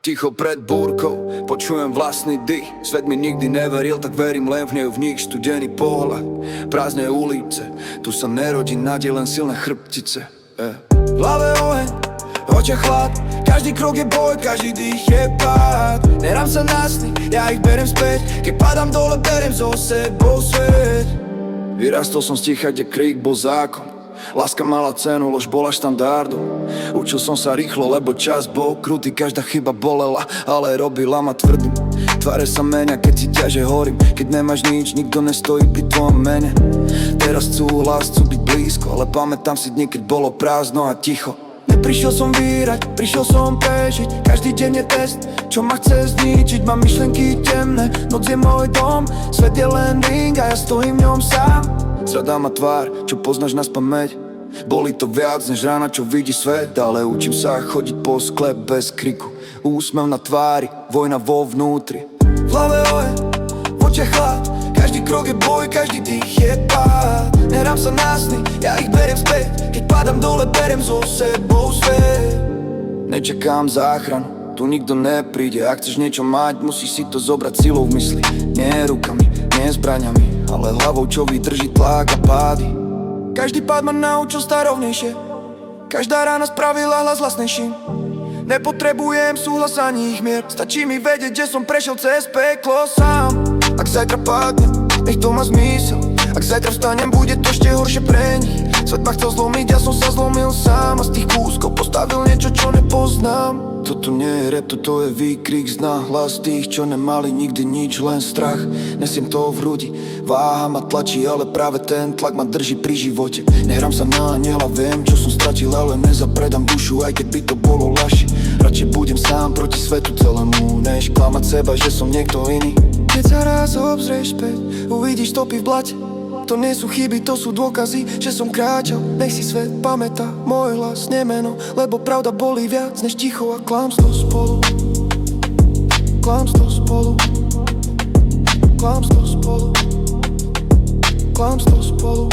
Ticho pred búrkou, počujem vlastný dých. Svet mi nikdy neveril, tak verím len v nej, v nich studený pohľad. Prázdne ulice, tu sa nerodí nádej, len silné chrbtice. V hlave oheň, v očiach chlad, každý krok je boj, každý dých je pád. Nerám sa na sny, ja ich berem späť, keď padám dole, berem so sebou svet. Vyrastol som z ticha, kde krík bol zákon. Láska mala cenu, lož bola štandardom. Učil som sa rýchlo, lebo čas bol krutý. Každá chyba bolela, ale robila ma tvrdým. Tváre sa menia, keď cítia, že horím. Keď nemáš nič, nikto nestojí pri tvojom mene. Teraz chcú hlas, chcú byť blízko, ale pamätám si dni, keď bolo prázdno a ticho. Neprišiel som vyrať, prišiel som prežiť. Každý deň je test, čo ma chce zničiť. Mám myšlenky temné, noc je môj dom. Svet je len ring a ja stojím v ňom sám. Zradá ma tvár, čo poznáš naspamäť. Boli to viac než rána, čo vidí svet. Ale učím sa chodiť po skle bez kriku. Úsmev na tvári, vojna vo vnútri. V hlave oheň, v očiach chlad, každý krok je boj, každý dých je pád. Nerám sa na sny, ja ich beriem späť, keď padám dole, beriem so sebou svet. Nečakám záchranu, tu nikto nepríde. Ak chceš niečo mať, musíš si to zobrať silou v mysli. Nie rukami, nie zbraňami, ale hlavou, čo vydrží tlak a pády. Každý pád ma naučil starovnejšie, každá rána spravila hlas hlasnejším. Nepotrebujem súhlas ani ich mier, stačí mi vedieť, že som prešiel cez peklo sám. Ak zajtra padnem, nech to má zmysel. Ak zajtra vstanem, bude to ešte horšie pre nich. Svet ma chcel zlomiť, ja som sa zlomil sám. A z tých kúskov postavil niečo, čo nepoznám. Toto nie je rap, toto je výkrik z hlas tých, čo nemali nikdy nič, len strach. Nesiem to v hrudi, váha ma tlačí, ale práve ten tlak ma drží pri živote. Nehrám sa na aniela, viem, čo som stratil, ale nezapredám dušu, aj keď by to bolo ľahšie. Radšej budem sám proti svetu celému, než klamať seba, že som niekto iný. Keď sa raz obzrieš späť, uvidíš stopy v blate. To nie sú chyby, to sú dôkazy, že som kráčal. Nech si svet pamätá môj hlas, nemeno, lebo pravda bolí viac než ticho a klamstvo spolu. Klamstvo spolu. Klamstvo spolu. Klamstvo spolu.